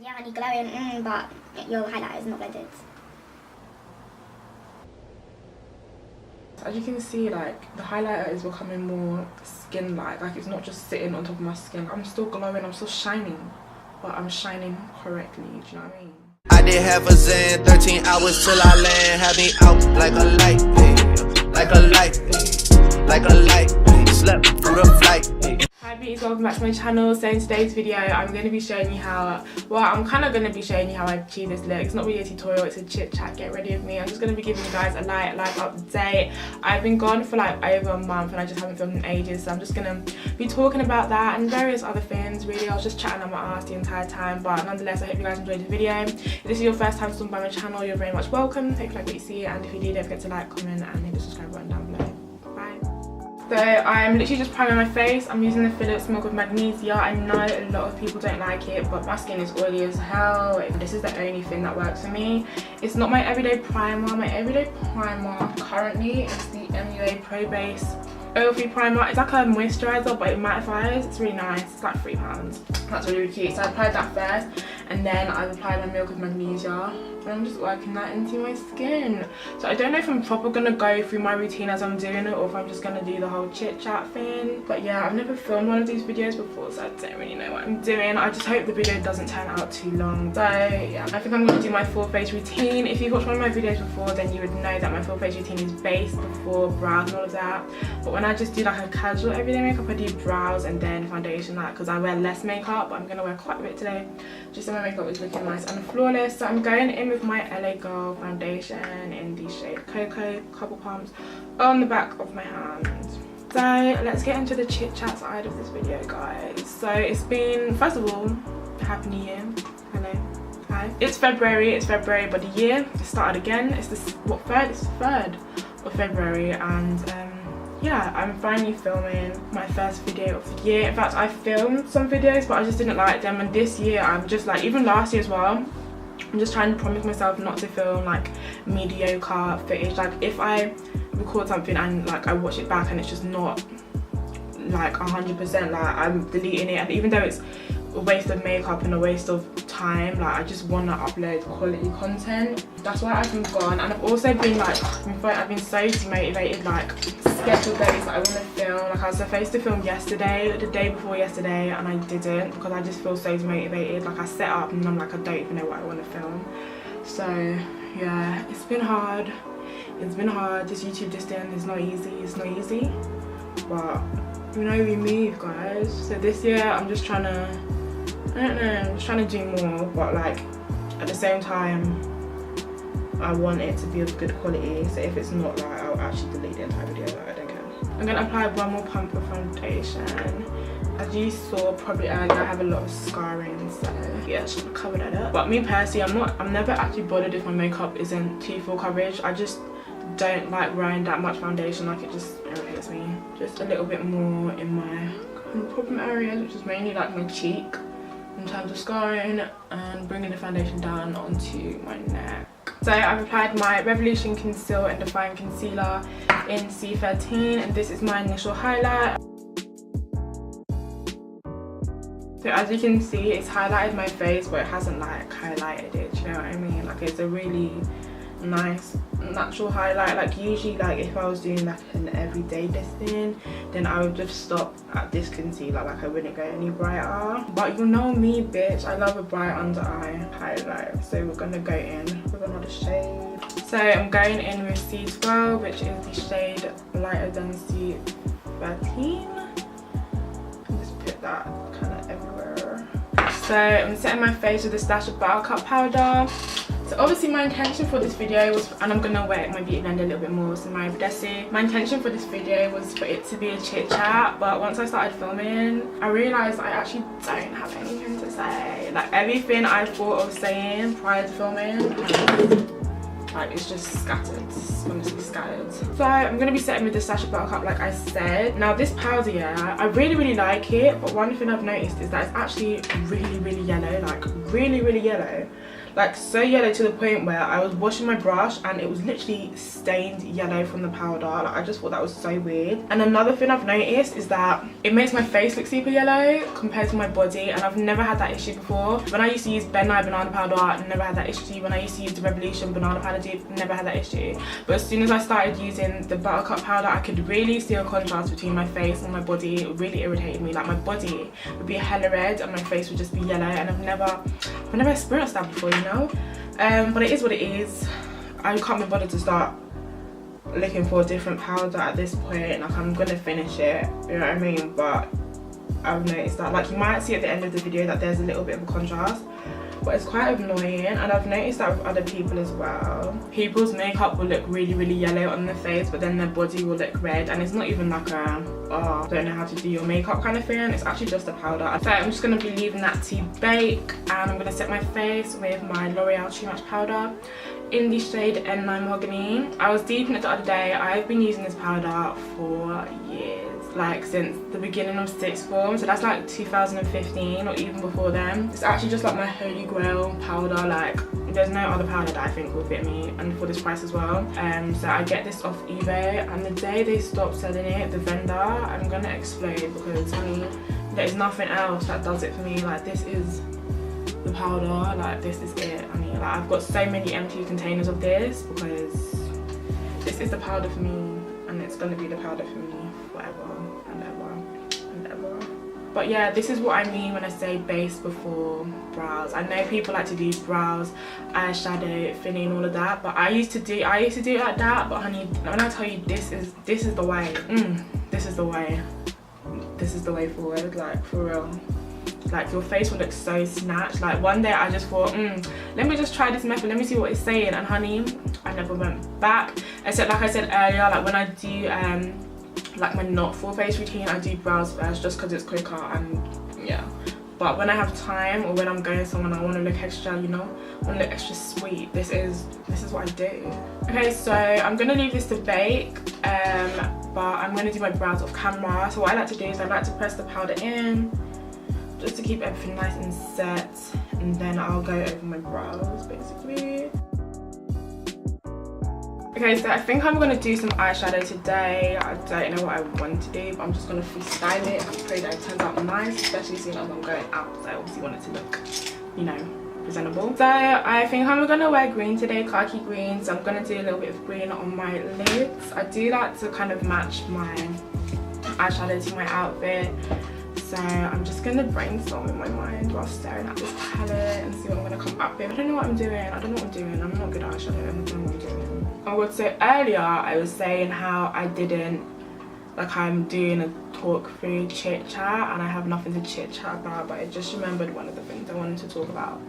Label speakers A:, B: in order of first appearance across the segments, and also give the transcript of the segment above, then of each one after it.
A: yeah, I need glowing, but your highlighter is not blended.
B: As you can see, like, the highlighter is becoming more skin-like. Like, it's not just sitting on top of my skin. I'm still glowing, I'm still shining, but I'm shining correctly, do you know what I mean?
C: I did half a zen, 13 hours till I land. Had me out like a light, like a light, like a light. Slept through the flight.
B: Hi beauties, welcome back to my channel. So in today's video I'm going to be showing you how, well, I'm kind of going to be showing you how I achieve this look. It's not really a tutorial, it's a chit chat, get ready with me. I'm just going to be giving you guys a live update. I've been gone for like over a month and I just haven't filmed in ages, so I'm just going to be talking about that and various other things. Really, I was just chatting on my ass the entire time, but nonetheless I hope you guys enjoyed the video. If this is your first time stopping by my channel, you're very much welcome. Hope you like what you see, and if you do, don't forget to like, comment and hit the subscribe button down below. So I'm literally just priming my face. I'm using the Philips Milk with Magnesia. I know a lot of people don't like it, but my skin is oily as hell. This is the only thing that works for me. It's not my everyday primer. My everyday primer currently is the MUA Pro Base Oil-Free Primer. It's like a moisturizer, but it mattifies. It's really nice. It's like £3. That's really, really cute. So I applied that first, and then I've applied my Milk with Magnesia. And I'm just working that into my skin. So I don't know if I'm proper gonna go through my routine as I'm doing it, or if I'm just gonna do the whole chit chat thing. But yeah, I've never filmed one of these videos before, so I don't really know what I'm doing. I just hope the video doesn't turn out too long. So yeah, I think I'm gonna do my full face routine. If you've watched one of my videos before, then you would know that my full face routine is base before brows and all of that. But when I just do like a casual everyday makeup, I do brows and then foundation, like, because I wear less makeup, but I'm gonna wear quite a bit today, just so my makeup is looking nice and flawless. So I'm going in with my LA Girl foundation in the shade Cocoa, couple pumps on the back of my hand. So let's get into the chit chat side of this video, guys. So it's been, first of all, happy new year. Hello, hi. It's February, but the year has started again. It's this, what, third? It's the 3rd of February, and yeah, I'm finally filming my first video of the year. In fact, I filmed some videos, but I just didn't like them, and this year I'm just like, even last year as well, I'm just trying to promise myself not to film like mediocre footage. Like if I record something and like I watch it back and it's just not like 100%, like I'm deleting it. And even though it's a waste of makeup and a waste of time, like I just want to upload quality content. That's why I've been gone. And I've also been like, I've been so demotivated, like scheduled days that I want to film. Like I was supposed to film yesterday, the day before yesterday, and I didn't because I just feel so demotivated. Like I set up and I'm like, I don't even know what I want to film. So yeah, it's been hard. It's been hard. This YouTube distance is not easy. It's not easy, but you know, we move, guys. So this year I'm just trying to, I don't know, I'm just trying to do more, but like at the same time I want it to be of good quality. So if it's not, like I'll actually delete the entire video. Like, I don't care. I'm gonna apply one more pump of foundation. As you saw probably earlier, I have a lot of scarring, so yeah, just gonna cover that up. But me personally, I'm never actually bothered if my makeup isn't too full coverage. I just don't like wearing that much foundation. Like it just irritates me. Just a little bit more in my problem areas, which is mainly like my cheek in terms of scarring, and bringing the foundation down onto my neck. So I've applied my Revolution Conceal and Define Concealer in C13, and this is my initial highlight. So as you can see, it's highlighted my face, but it hasn't like highlighted it, you know what I mean? Like it's a really nice natural highlight. Like usually, like if I was doing like an everyday listing, then I would just stop at this concealer, like I wouldn't go any brighter. But you know me, bitch, I love a bright under eye highlight, so we're gonna go in with another shade. So I'm going in with C12, which is the shade lighter than C13. Just put that kind of everywhere. So I'm setting my face with a dash of Buttercup powder. So obviously my intention for this video was, and I'm gonna wet my beauty blender a little bit more, so my Desi. My intention for this video was for it to be a chit chat, but once I started filming, I realised I actually don't have anything to say. Like everything I thought of saying prior to filming, like it's just scattered. It's honestly scattered. So I'm gonna be setting with the Sacha Buttercup, like I said. Now this powder, yeah, I really like it, but one thing I've noticed is that it's actually really yellow, like really yellow. like so yellow to the point where I was washing my brush and it was literally stained yellow from the powder. Like, I just thought that was so weird. And another thing I've noticed is that it makes my face look super yellow compared to my body, and I've never had that issue before. When I used to use Ben Nye banana powder, I never had that issue. When I used to use the Revolution banana powder dupe, never had that issue. But as soon as I started using the Buttercup powder, I could really see a contrast between my face and my body. It really irritated me. Like, my body would be hella red and my face would just be yellow, and I've never experienced that before, you know. But it is what it is. I can't be bothered to start looking for a different powder at this point. Like, I'm gonna finish it, you know what I mean? But I've noticed that, like, you might see at the end of the video that there's a little bit of a contrast, but it's quite annoying. And I've noticed that with other people as well. People's makeup will look really, really yellow on their face, but then their body will look red, and it's not even like a oh, don't know how to do your makeup kind of thing. It's actually just a powder. So I'm just going to be leaving that to bake, and I'm going to set my face with my L'Oreal Too Much powder in the shade N9 Mahogany. I was deep in it the other day. I've been using this powder for years, like since the beginning of sixth form, so that's like 2015 or even before then. It's actually just like my holy grail powder. Like, there's no other powder that I think will fit me, and for this price as well. So I get this off eBay, and the day they stopped selling it, the vendor, I'm gonna explode, because I mean, there's nothing else that does it for me. Like, this is the powder, like this is it. I mean, like, I've got so many empty containers of this because this is the powder for me, and it's gonna be the powder for me forever and ever and ever. But yeah, this is what I mean when I say base before brows. I know people like to do brows, eyeshadow, filling, all of that, but I used to do it like that. But honey, when I tell you this is the way, this is the way, this is the way forward, like, for real. Like, your face will look so snatched. Like, one day I just thought, let me just try this method, let me see what it's saying, and honey, I never went back. Except, like I said earlier, like when I do like my not full face routine, I do brows first just because it's quicker, and yeah. But when I have time, or when I'm going somewhere and I want to look extra, you know, I want to look extra sweet, this is what I do. Okay, so I'm gonna leave this to bake, but I'm gonna do my brows off camera. So what I like to do is I like to press the powder in just to keep everything nice and set, and then I'll go over my brows basically. Okay, so I think I'm gonna do some eyeshadow today. I don't know what I want to do, but I'm just gonna freestyle it and pray that it turns out nice, especially seeing as I'm going out, so I obviously want it to look, you know, presentable. So I think I'm gonna wear green today, khaki green, so I'm gonna do a little bit of green on my lids. I do like to kind of match my eyeshadow to my outfit, so I'm just gonna brainstorm in my mind while staring at this palette and see what I'm gonna come up with. I don't know what I'm doing. I'm not good at eyeshadow. I don't know what I'm doing. Oh, so earlier I was saying how I didn't, like, I'm doing a talk through chit chat and I have nothing to chit chat about, but I just remembered one of the things I wanted to talk about.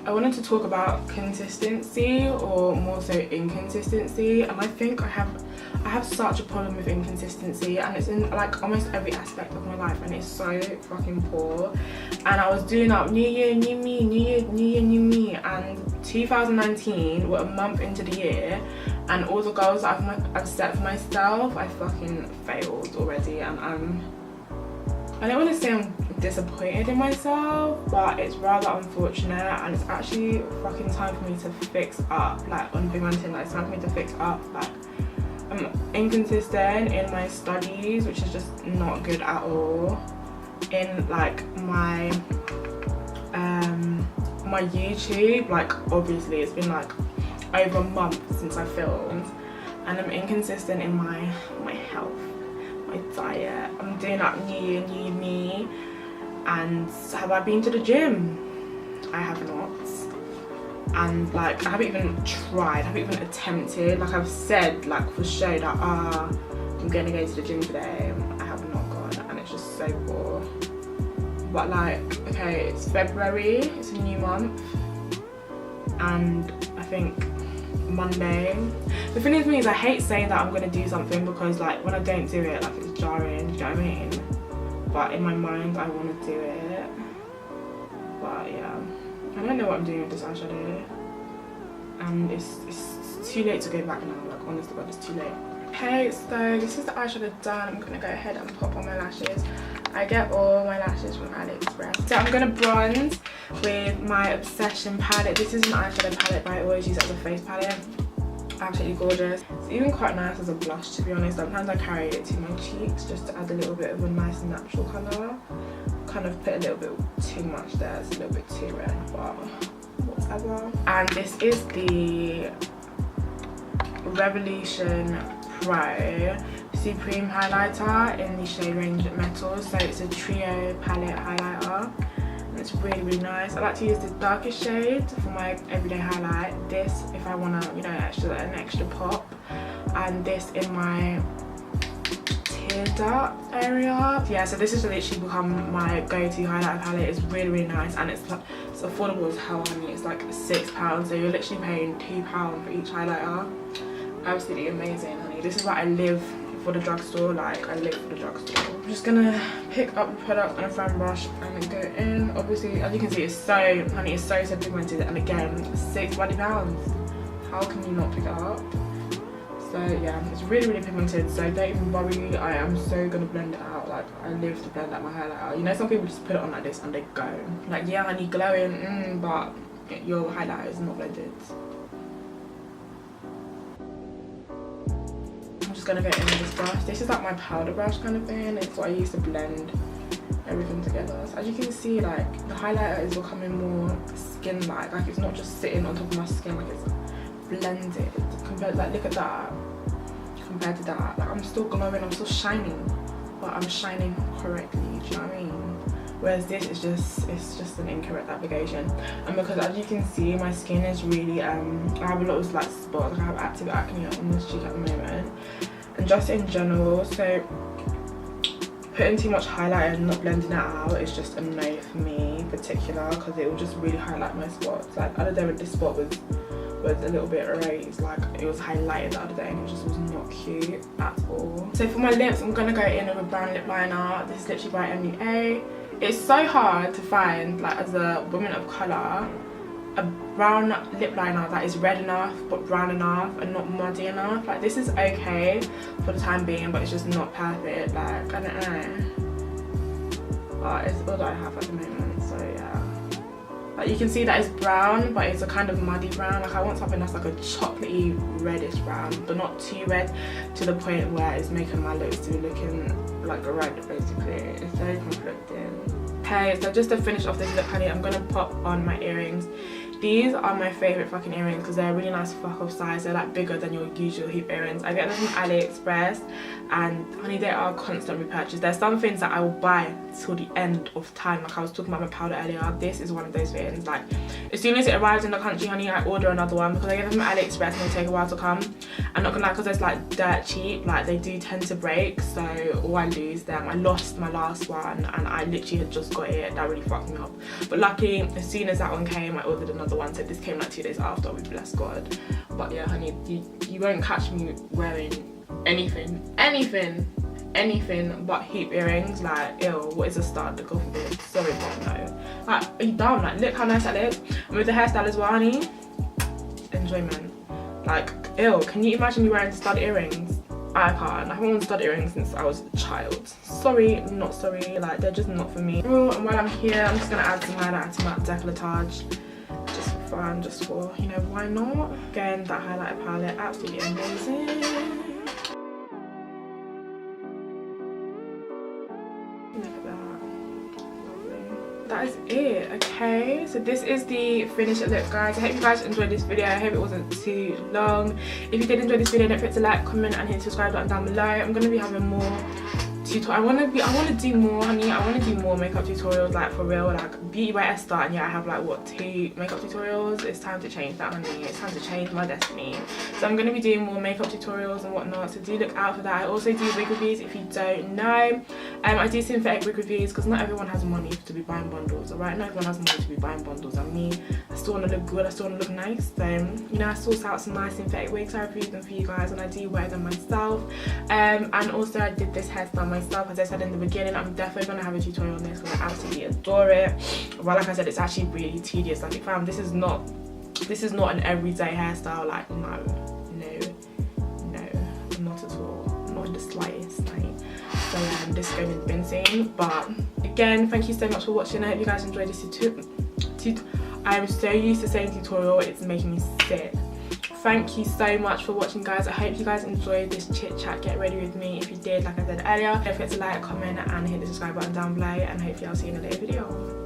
B: I wanted to talk about consistency, or more so inconsistency, and I think I have such a problem with inconsistency, and it's in like almost every aspect of my life, and it's so fucking poor. And I was doing up new year, new me, new year, new year, new me, and 2019, we're a month into the year, and all the goals that I've set for myself, I fucking failed already, and I don't want to say I'm disappointed in myself, but it's rather unfortunate, and it's actually fucking time for me to fix up. Like, on Big Man Tin, like, it's time for me to fix up. Like, I'm inconsistent in my studies, which is just not good at all. In like my my YouTube, like, obviously it's been like over a month since I filmed, and I'm inconsistent in my health, my diet. I'm doing that new year, new me. And have I been to the gym? I have not. And like, I haven't even tried, I haven't even attempted. Like, I've said, like, for sure that I'm gonna go to the gym today. I have not gone, and it's just so poor. But like, okay, it's February, it's a new month, and I think Monday. The thing is, I hate saying that I'm gonna do something, because like, when I don't do it, like, it's jarring, do you know what I mean? But in my mind, I want to do it. But yeah, I don't know what I'm doing with this eyeshadow, and it's too late to go back now. Like, honestly, but it's too late. Okay, so this is the eyeshadow done. I'm gonna go ahead and pop on my lashes, I get all my lashes from AliExpress. So I'm gonna bronze with my Obsession palette. This is an eyeshadow palette, but I always use it as a face palette. Absolutely gorgeous. It's even quite nice as a blush, to be honest. Sometimes I carry it to my cheeks just to add a little bit of a nice natural colour. Kind of put a little bit too much there, it's a little bit too red, but whatever. And this is the Revolution Pro Supreme highlighter in the shade range Metals. So it's a trio palette highlighter. It's really, really nice. I like to use this darkest shade for my everyday highlight. This if I want to, you know, an extra pop. And this in my tear duct area. Yeah, so this has literally become my go-to highlighter palette. It's really, really nice, and it's affordable as hell. I mean, it's like £6, so you're literally paying £2 for each highlighter. Absolutely amazing, honey. This is why I live for the drugstore. Like, I live for the drugstore. I'm just gonna pick up the product on a fan brush and then go in. Obviously, as you can see, it's so, honey, it's so pigmented, and again, £6 pounds. How can you not pick it up? So yeah, it's really, really pigmented, so don't even worry. I am so gonna blend it out. Like, I live to blend out my highlight out. You know, some people just put it on like this and they go. Like, yeah, honey, glowing, but your highlighter is not blended. Gonna go in with this brush. This is like my powder brush kind of thing. It's what I use to blend everything together. So as you can see, like, the highlighter is becoming more skin-like. Like, it's not just sitting on top of my skin, like it's blended. Compared, like, look at that. Compared to that, like, I'm still glowing, I'm still shining, but I'm shining correctly. Do you know what I mean? Whereas this is just an incorrect application. And because as you can see, my skin is really I have a lot of like spots. Like, I have active acne on this cheek at the moment, and just in general. So putting too much highlighter and not blending it out is just a no for me in particular, because it will just really highlight my spots. Like, the other day when this spot was a little bit raised, like it was highlighted the other day, and it just was not cute at all. So for my lips, I'm gonna go in with a brown lip liner. This is literally by MUA. It's so hard to find, like, as a woman of colour, a brown lip liner that is red enough but brown enough and not muddy enough. Like, this is okay for the time being, but it's just not perfect. Like, I don't know, but it's all that I have at the moment. So yeah, like, you can see that it's brown, but it's a kind of muddy brown. Like, I want something that's like a chocolatey reddish brown, but not too red to the point where it's making my lips to be looking like a red, basically. It's very conflicting. Okay, so just to finish off this look, honey, I'm gonna pop on my earrings. These are my favourite fucking earrings because they're a really nice fuck off size. They're like bigger than your usual hoop earrings. I get them from AliExpress, and honey, they are constant repurchase. There's some things that I will buy till the end of time. Like, I was talking about my powder earlier. This is one of those things. Like, as soon as it arrives in the country, honey, I order another one because I get them from AliExpress and they take a while to come. I'm not gonna lie, because it's like dirt cheap, like they do tend to break, so or I lose them. I lost my last one and I literally had just got it. That really fucked me up. But luckily, as soon as that one came, I ordered another one. So this came like 2 days after, we bless God. But yeah, honey, you won't catch me wearing anything but hoop earrings. Like, ew, what is a stud? God forbid. Sorry, but no. Like, are you dumb? Like, look how nice that is. And with the hairstyle as well, honey, enjoyment. Like, ew, can you imagine me wearing stud earrings? I can't. I haven't worn stud earrings since I was a child. Sorry, not sorry. Like, they're just not for me. Oh, and while I'm here, I'm just gonna add some highlighter to my décolletage. Just for fun, just for, you know, why not? Again, that highlighter palette, absolutely amazing. Look at that. Lovely. That is it, okay? So this is the finished look, guys. I hope you guys enjoyed this video. I hope it wasn't too long. If you did enjoy this video, don't forget to like, comment, and hit the subscribe button down below. I'm gonna be having more I want to do more, honey. I want to do more makeup tutorials, like, for real, like Beauty by Esther. And yeah, I have like what, 2 makeup tutorials. It's time to change that, honey. It's time to change my destiny. So I'm going to be doing more makeup tutorials and whatnot, so do look out for that. I also do wig reviews, if you don't know. I do synthetic wig reviews because not everyone has money to be buying bundles, alright? Not everyone has money to be buying bundles. And me, I still want to look good, I still want to look nice. So, you know, I source out some nice synthetic wigs. I review them for you guys, and I do wear them myself. And also I did this hairstyle myself. As I said in the beginning, I'm definitely going to have a tutorial on this because I absolutely adore it. But like I said, it's actually really tedious. Like, fam, this is not an everyday hairstyle. Like, no, not at all, not in the slightest. Like, So this is going in the bin soon. But again, thank you so much for watching. I hope you guys enjoyed this I am so used to saying tutorial, it's making me sick. Thank you so much for watching, guys. I hope you guys enjoyed this chit chat get ready with me. If you did, like I said earlier, don't forget to like, comment and hit the subscribe button down below, and hopefully I'll see you in a later video.